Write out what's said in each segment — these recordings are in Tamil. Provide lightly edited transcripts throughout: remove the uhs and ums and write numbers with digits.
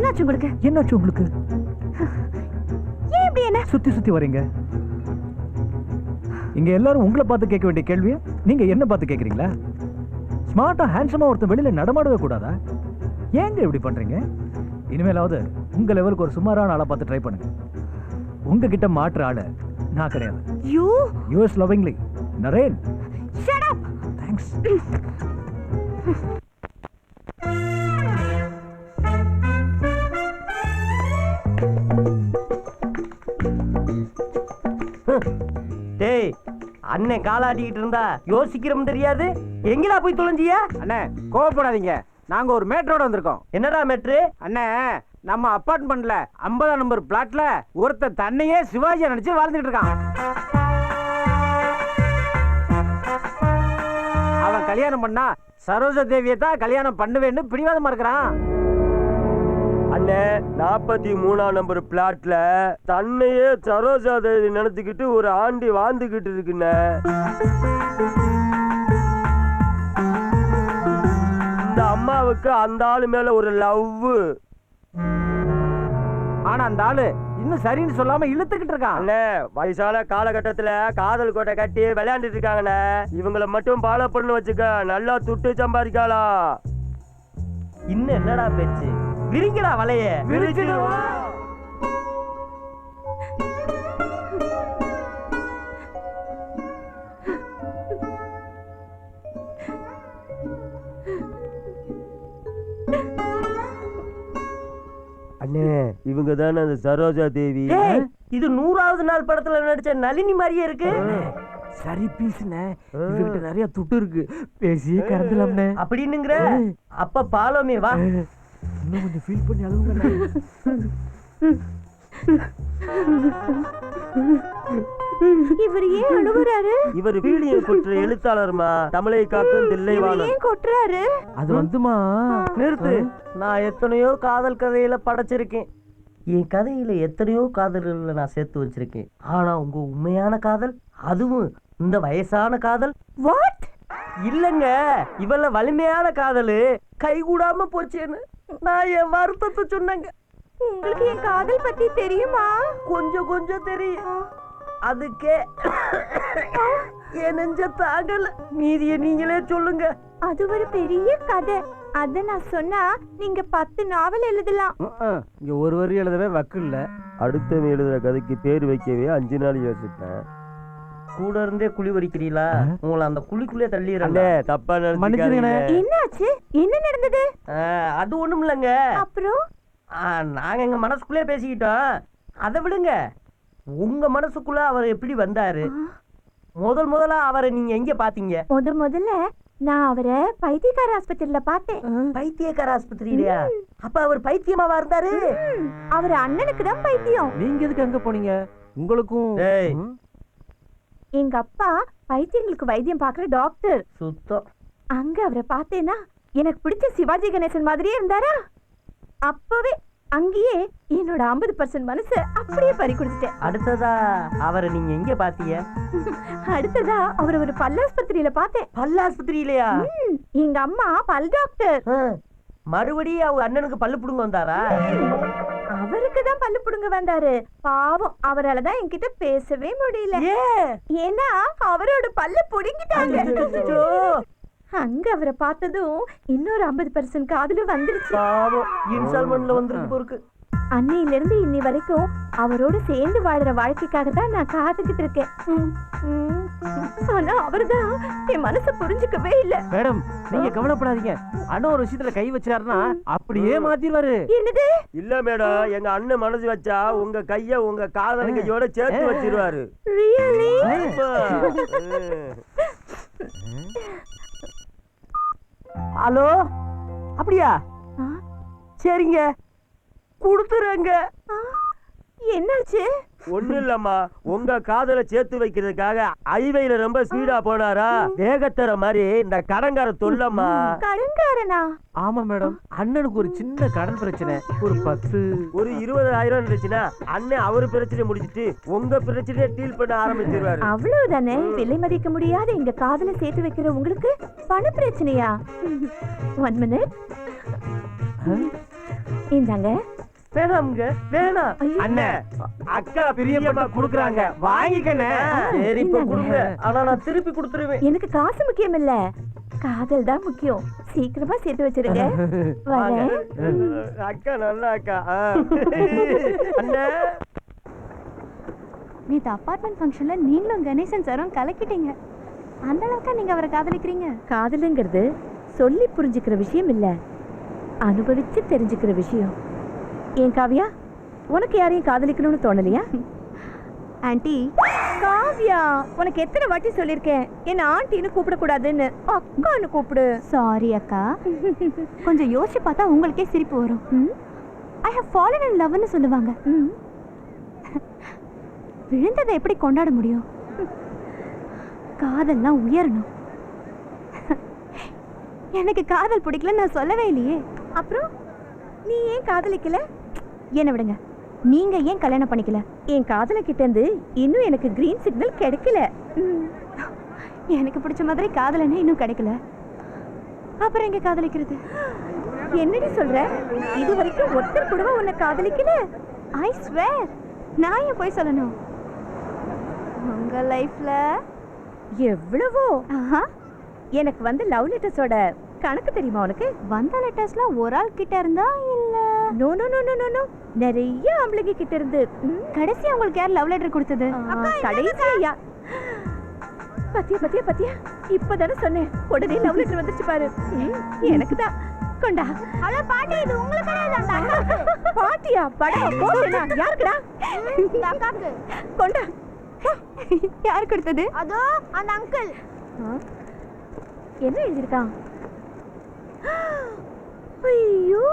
என்னாச்சு உங்களுக்கு? என்னாச்சு உங்களுக்கு? ஏன் இப்படி என்ன சுத்தி சுத்தி வரீங்க? இங்க எல்லாரும் உங்களை பார்த்து கேட்க வேண்டிய கேள்வியை நீங்க என்ன பார்த்து கேட்குறீங்களா? ஸ்மார்ட்டா ஹேண்ட்ஸமா ஒருத்தன் வெளியில நடமாடவே கூடாதா? ஏங்க இப்படி பண்றீங்க? இனிமேலாவது உங்க லெவலுக்கு ஒரு சுமாரான ஆளை பார்த்து ட்ரை பண்ணுங்க. உங்ககிட்ட மாற்ற ஆளு நான் கிடையாது. US lovingly Naren. Shut up. Thanks. டேய், அண்ணன் காலாட்டிக்கிட்டு இருந்தா யோசிக்கிறோம் தெரியாது. எங்கடா போய் தொலைஞ்சியா? அண்ணே கோவப்படாதீங்க, நாங்க ஒரு மேட்ரோட வந்திருக்கோம். என்னடா மேட்ரு? அண்ணே, நம்ம அப்பார்ட்மெண்ட்ல 50 நம்பர் பிளாட்ல ஒருத்தன் தன்னையே சிவாஜியா நினைச்சு வாழ்ந்துட்டு இருக்கான். அவன் கல்யாணம் பண்ணா சரோஜா தேவியை தான் கல்யாணம் பண்ணுவேன்னு பிடிவாதமா இருக்கிறான். அண்ணே, 43ஆம் நம்பர் பிளாட்ல தன்னையே சரோஜா தேவி நினைச்சுக்கிட்டு ஒரு ஆண்டி வாழ்ந்துகிட்டு இருக்குண்ணே. இந்த அம்மாவுக்கு அந்த ஆளு மேல ஒரு லவ். ஆனா அந்த ஆளு இன்னும் சரின்னு சொல்லாம இழுத்துக்கிட்டு இருக்கான். அண்ணே, வயசான காலகட்டத்துல காதல் கோட்டை கட்டி விளையாண்டுட்டு இருக்காங்கண்ணே. இவங்களை மட்டும் ஃபாலோ பண்ணு வச்சுக்க, நல்லா துட்டு சம்பாதிக்கலாம். இன்னும் என்னடா பேச்சு? விரிங்கடா வலைய. விரிச்சிடுவா. அண்ணே, இவங்க தானே அந்த சரோஜா தேவி. இது 100வது நாள் படத்துல நடிச்ச நளினி மாதிரியே இருக்கு. சரி பீஸ்னே, இவங்கிட்ட நிறைய துட்டு இருக்கு, பேசியே கறந்துலாம்னே அப்படின்னுங்கிற. அப்ப பாலோமே வா, இன்னும் கொஞ்சம் ஃபீல் பண்ணி அழுவுங்க. இவர் ஏன் அழுகுறாரு? இவர் வீடியோ கொட்டுற எழுத்தாளர்மா, தமிழை காக்கும் தில்லைவாணன். ஏன் கொட்டுறாரு? அது வந்துமா, நிறுத்து. நான் எத்தனையோ காதல் கதையில படைச்சிருக்கேன். என் கதையில எத்தனையோ காதல்களை நான் சேர்த்து வச்சிருக்கேன். ஆனா உங்க உண்மையான காதல், அதுவும் இந்த வயசான காதல், வாட்? இல்லங்க, இவள வலிமையான காதல் கைகூடாம போச்சேன்னு நான் என் வருத்தத்தை சொன்னேங்க. உங்களுக்கு என் காதல் பத்தி தெரியுமா? கொஞ்சம் கொஞ்சம் தெரியும். அதுக்கே என் நெஞ்ச தாங்கல. மீதிய நீங்களே சொல்லுங்க. அது ஒரு பெரிய கதை. அத நான் சொன்னா நீங்க 10 நாவல் எழுதலாம். இங்க ஒரு வரி எழுதவே வக்கு இல்ல. அடுத்த எழுதுற கதைக்கு பேர் வைக்கவே 5 நாள் யோசிப்பேன். கூட இருந்தே குழி வரிக்கிறீங்களா? உங்களை அந்த குழிக்குள்ளே தள்ளிடுறேன். தப்பா நினைச்சுக்காதீங்க. என்னாச்சு? என்ன நடந்தது? அது ஒண்ணும் இல்லைங்க. அப்புறம் நாங்க எங்க மனசுக்குள்ளே பேசிக்கிட்டோம். அதை விடுங்க. உங்க மனசுக்குள்ள அவர் எப்படி வந்தாரு? முதல்ல அவரை நீங்க எங்க பாத்தீங்க? முதல்ல நான் அவரை பைத்தியக்கார ஆஸ்பத்திரியில பார்த்தேன். பைத்தியக்கார ஆஸ்பத்திரியிலயா? அப்ப அவர் பைத்தியமாவா இருந்தாரு? அவர் அண்ணனுக்கு தான் பைத்தியம். நீங்க எதுக்கு அங்க போனீங்க? உங்களுக்கும் எங்க அப்பா பைத்தியங்களுக்கு வைத்தியம் பார்க்குற டாக்டர். சுத்தம். அங்க அவரை பார்த்தேன்னா எனக்கு பிடிச்ச சிவாஜி கணேசன் மாதிரியே இருந்தாரா. அப்பவே அங்கேயே என்னோட 50% மனசு அப்படியே பறி கொடுத்துட்டேன். அடுத்ததா அவரை நீங்க எங்க பாத்தீங்க? அடுத்ததா அவரை ஒரு பல்லாஸ்பத்திரியில பார்த்தேன். பல்லாஸ்பத்திரியிலயா? எங்க அம்மா பல் டாக்டர். மறுபடியும் அவங்க அண்ணனுக்கு பல்லு புடுங்க வந்தாரா? அவருக்கு தான் பல்லு புடுங்க வந்தாரு. பாவம், அவரால தான் என்கிட்ட பேசவே முடியல. ஏன்னா அவரோட பல்லு புடுங்கிட்டாங்க. அங்க அவரை பார்த்ததும் இன்னொரு 50% காதலும் வந்துருச்சு. பாவம், இன்ஸ்டால்மெண்ட்ல வந்திருக்கு பொறுக்கு. அன்னையில இருந்து இன்னி வரைக்கும் அவரோட சேர்ந்து வாழற வாழ்க்கைக்காக தான் நான் காத்துக்கிட்டு இருக்கேன். ஆனா அவர்தான் என் மனசை புரிஞ்சுக்கவே இல்ல. மேடம், நீங்க கவலைப்படாதீங்க. அண்ணன் ஒரு விஷயத்துல கை வச்சாருன்னா அப்படியே மாத்திடுவாரு. என்னது? இல்ல மேடம், எங்க அண்ணன் மனசு வச்சா உங்க கைய உங்க காதல் கையோட சேர்த்து வச்சிருவாரு. ரியலி? ஹலோ, அப்படியா? சரிங்க, கொடுத்துருங்க. என்னாச்சு? ஒண்ணு இல்லம்மா, உங்க காதலை சேர்த்து வைக்கிறதுக்காக ஹைவேல ரொம்ப ஸ்பீடா போனாரா, வேகத்தர மாதிரி இந்த கடங்கார தொல்லம்மா. கடங்காரனா? ஆமா மேடம், அண்ணனுக்கு ஒரு சின்ன கடன் பிரச்சனை. ஒரு 20,000 இருந்துச்சுன்னா அண்ணன் அவரு பிரச்சனை முடிச்சிட்டு உங்க பிரச்சனையை டீல் பண்ண ஆரம்பிச்சிருவாரு. அவ்வளவுதானே? விலை மதிக்க முடியாத எங்க காதலை சேர்த்து வைக்கிற உங்களுக்கு பண பிரச்சனையா? 1 மினிட். இந்தாங்க வேணாமுங்க வேணாம். அண்ணே அக்கா பிரியப்பட்ட குடுக்குறாங்க வாங்கிக்கண்ணே. சரி இப்ப கொடுங்க, ஆனா நான் திருப்பி கொடுத்துருவேன். எனக்கு காசு முக்கியம் இல்ல, காதல் தான் முக்கியம். சீக்கிரமா சேர்த்து வச்சிருங்க. வரேன். அக்கா நல்லா அக்கா. அண்ணே நேத்து அபார்ட்மெண்ட் ஃபங்க்ஷன்ல நீங்களும் கணேசன் சாரும் கலக்கிட்டீங்க. அந்த அளவுக்கு நீங்க அவரை காதலிக்கிறீங்க? காதலுங்கிறது சொல்லி புரிஞ்சுக்கிற விஷயம் இல்ல, அனுபவிச்சு தெரிஞ்சுக்கிற விஷயம். ஏன் காவியா, உனக்கு யாரையும் காதலிக்கணும்னு தோணலையா? ஆன்ட்டி, காவியா, உனக்கு எத்தனை வாட்டி சொல்லிருக்கேன் என்ன ஆண்டின்னு கூப்பிடக்கூடாதுன்னு, அக்கான்னு கூப்பிடு. சாரி அக்கா. கொஞ்சம் யோசிச்சு பார்த்தா உங்களுக்கே சிரிப்பு வரும். ஐ ஹவ் ஃபாலன் இன் லவ்னு சொல்லுவாங்க. விழுந்ததை எப்படி கொண்டாட முடியும்? காதல்லாம் உயரணும். எனக்கு காதல் பிடிக்கல நான் சொல்லவே இல்லையே. அப்புறம் நீ ஏன் காதலிக்கல? என்ன விடுங்க, நீங்க ஏன் கல்யாணம் பண்ணிக்கல? என் காதல கிட்ட இருந்து இன்னும் எனக்கு கிரீன் சிக்னல் கிடைக்கல. எனக்கு பிடிச்ச மாதிரி காதலனே இன்னும் கிடைக்கல, அப்புறம் எங்க காதலிக்கிறது? என்னடி சொல்ற? இது வரைக்கும் ஒருத்தர் கூடவா உன்னை காதலிக்கல? ஐ ஸ்வேர், நான் ஏன் போய் சொல்லணும்? உங்க லைஃப்ல எவ்வளவோ. எனக்கு வந்து லவ் லெட்டர்ஸோட கணக்கு தெரியுமா உனக்கு? வந்த லெட்டர்ஸ்ல ஒரு ஆள் கிட்ட இருந்தா இல்ல? No no no no no no, நிறைய ஆம்பளைங்க கிட்ட இருந்து. கடைசி உங்களுக்கு யார் லவ் லெட்டர் கொடுத்தது? கடைசியா? பத்தியா பத்தியா பத்தியா, இப்பதானே சொன்னேன், உடனே லவ் லெட்டர் வந்துச்சு பாரு. எனக்கு தான். கொண்டா. ஹலோ பாட்டி, இது உங்களுக்கு பாட்டியா? படம் போடுனா யாருக்குடா? இந்த அக்காக்கு. கொண்டா. யார் கொடுத்தது? அதோ அந்த அங்கிள். என்ன எழுதிருக்கான்? ஐயோ.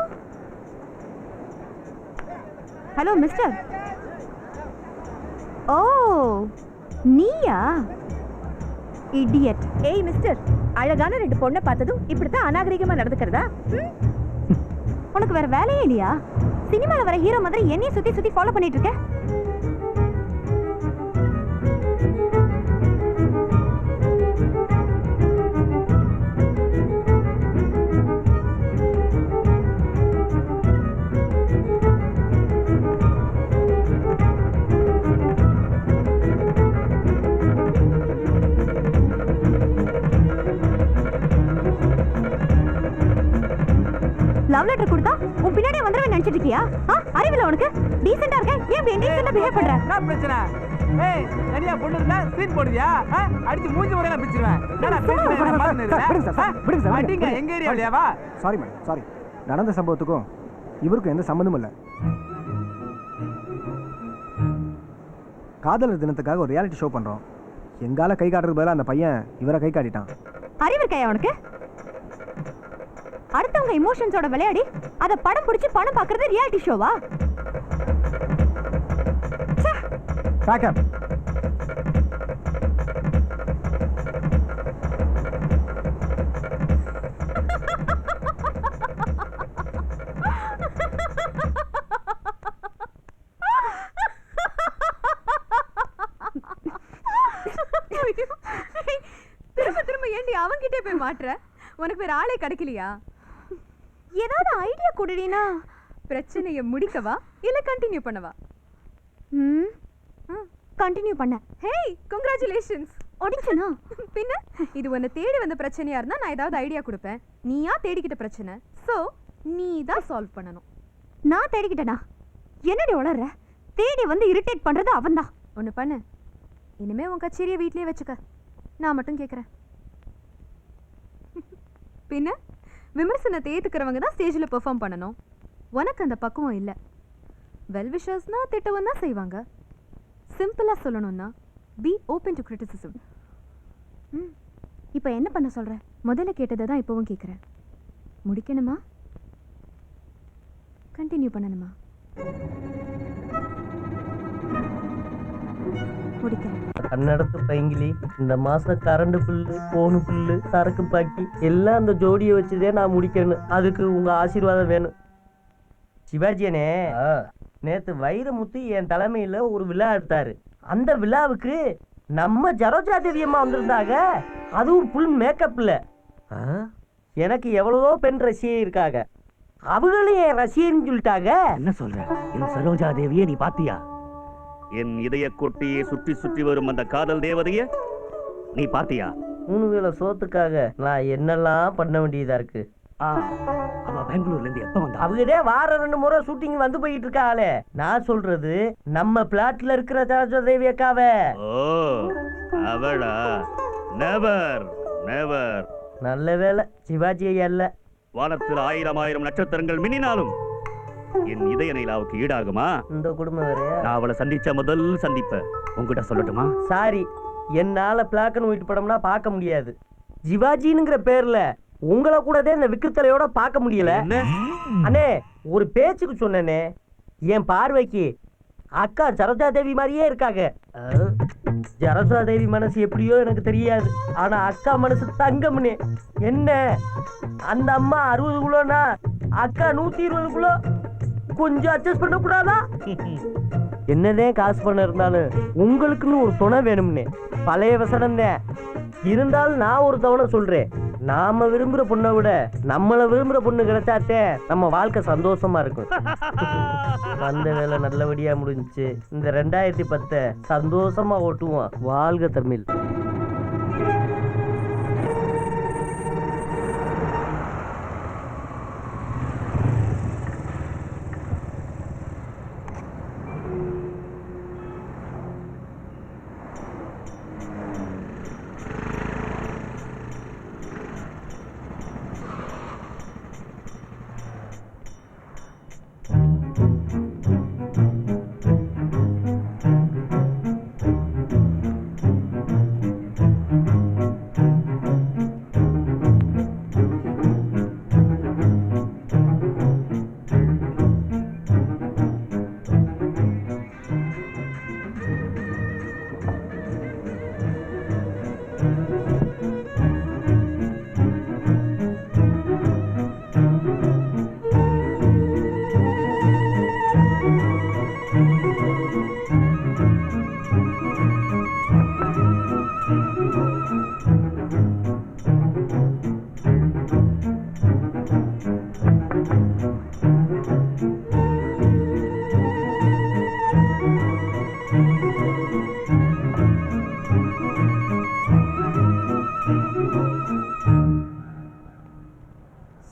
Hello mister. ஓ நீயா? இடியட். ஏய் மிஸ்டர், அழகான ரெண்டு பொண்ணை பார்த்ததும் இப்படித்தான் அநாகரிகமா நடந்துக்கிறதா? உனக்கு வேற வேலையே இல்லையா? சினிமால வர ஹீரோ மாதிரி என்னைய சுத்தி சுத்தி ஃபாலோ பண்ணிட்டு இருக்க? லவ் லெட்டர் கொடுத்தா உன் பின்னாடியே வந்துருவே நினைச்சிட்டு இருக்கியா? அறிவில்லை உனக்கு? டீசெண்டா இருக்க, ஏன் டீசெண்டா பிஹேவ் பண்ற? என்ன பிரச்சனை? ஏய் தனியா பொண்ணு இருந்தா சீன் போடுவியா? அடிச்சு மூஞ்சி முறையில பிச்சிடுவேன். என்னடா பேசுறீங்க? பாத்துறீங்க? அடிங்க எங்க ஏரியாலயா? Sorry madam, sorry. நடந்த சம்பவத்துக்கும் இவருக்கும் எந்த சம்பந்தமும் இல்லை. காதலர் தினத்துக்காக ஒரு ரியாலிட்டி ஷோ பண்றோம். எங்கால கை காட்டுறது பதிலா அந்த பையன் இவரை கை காட்டிட்டான். அறிவு இருக்கையா உனக்கு? அடுத்தவங்க இமோஷன்ஸோட விளையாடி அத படம் பிடிச்சு பணம் பார்க்கறது ரியாலிட்டி ஷோவா? பேக் அப். திரும்ப திரும்ப ஏண்டி அவன்கிட்டே போய் மாட்ற? உனக்கு வேற ஆளே கிடைக்கலையா? ஏதாவது ஐடியா குடுறீனா? பிரச்சனையை முடிக்கவா இல்ல கண்டினியூ பண்ணவா? கண்டினியூ பண்ண. Hey, congratulations. ஒடிச்சனா? பின்ன இது உன்னை தேடி வந்த பிரச்சனையா இருந்தா நான் ஏதாவது ஐடியா கொடுப்பேன். நீயா தேடிக்கிட்ட பிரச்சனை, சோ நீ தான் சால்வ் பண்ணணும். நான் தேடிக்கிட்டேனா? என்னடி உளற? தேடி வந்து இரிட்டேட் பண்றது அவன்தான். ஒன்னு பண்ணு, இனிமே உன் கச்சேரியை வீட்லயே வச்சுக்க. நான் மட்டும் கேக்குறேன். பின்ன விமர்சனத்தை ஏத்துக்கிறவங்க தான் ஸ்டேஜ்ல பெர்ஃபார்ம் பண்ணணும். உனக்கு அந்த பக்குவம் இல்ல. வெல் விஷர்ஸ்னா திட்டவும் தான் செய்வாங்க. சிம்பிளா சொல்லணும்னா பி ஓபன் டு கிரிட்டிசிசம். இப்போ என்ன பண்ண சொல்ற? முதல்ல கேட்டதை தான் இப்பவும் கேட்குறேன். முடிக்கணுமா கண்டினியூ பண்ணணுமா? முடிக்கிறேன். கண்ணடத்து பைங்கிலி, இந்த மாசம் கரண்ட் பில்லு, போனு பில்லு, சரக்கு பாக்கி எல்லாம் அந்த ஜோடியை வச்சுதே நான் முடிக்கணும். அதுக்கு உங்க ஆசீர்வாதம் வேணும். சிவாஜியனே, நேத்து வைரமுத்து என் தலைமையில ஒரு விழா எடுத்தாரு. அந்த விழாவுக்கு நம்ம ஜரோஜா தேவி அம்மா வந்திருந்தாங்க. அதுவும் ஃபுல் மேக்கப்ல. எனக்கு எவ்வளவோ பெண் ரசிகை இருக்காங்க. அவங்களே என் ரசிகன்னு சொல்லிட்டாங்க. என்ன சொல்ற? இந்த சரோஜா தேவியை நீ பாத்தியா? என் இதய கொட்டியை சுற்றி சுற்றி வரும் அந்த காதல் தேவதைய நீ பாத்தியா? 3 வேளை சோத்துக்காக நான் என்னெல்லாம் பண்ண வேண்டியதா இருக்கு. அவ பெங்களூர்ல இருந்து எப்ப வந்தா? அவங்கதே வார 2 முறை ஷூட்டிங் வந்து போயிட்டு இருக்காளே. நான் சொல்றது நம்ம பிளாட்ல இருக்கிற சரோஜா தேவி அக்காவ. ஓ அவளா? Never never. நல்ல வேலை சிவாஜி ஐயா இல்ல. வானத்தில் 1000 நட்சத்திரங்கள் மின்னினாலும் என் இதய நிலாவுக்கு ஈடாகுமா? இந்த குடும்பம் வேறையா? நான் அவளை சந்திச்ச முதல் சந்திப்ப உங்ககிட்ட சொல்லட்டுமா? சாரி, என்னால பிளாக் அண்ட் ஒயிட் படம்னா பார்க்க முடியாது. சிவாஜிங்கிற பேர்ல உங்களை கூடதே இந்த விக்கிரத்தலையோட பார்க்க முடியல. அண்ணே ஒரு பேச்சுக்கு சொன்னேனே, என் பார்வைக்கு அக்கா சரோஜா தேவி மாதிரியே இருக்காங்க. சரோஜா தேவி மனசு எப்படியோ எனக்கு தெரியாது, ஆனா அக்கா மனசு தங்கம்னே. என்ன அந்த அம்மா 60 கிலோனா அக்கா 120 கிலோ, கொஞ்சம் அட்ஜஸ்ட் பண்ண கூடாதா? என்னதே காசு பண்ண இருந்தாலும் உங்களுக்குன்னு ஒரு துணை வேணும்னே. பழைய வசனம் தான் இருந்தாலும் நான் ஒரு தவணை சொல்றேன், நாம விரும்புற பொண்ணை விட நம்மள விரும்புற பொண்ணு கிடைச்சாத்தே நம்ம வாழ்க்கை சந்தோஷமா இருக்கும். வந்த வேலை நல்லபடியா முடிஞ்சுச்சு. இந்த 2010 சந்தோஷமா ஓட்டுவோம். வாழ்க தமிழ்.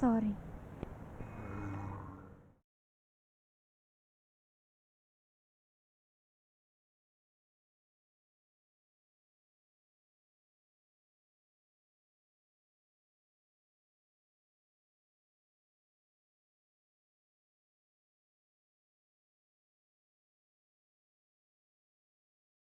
சாரி.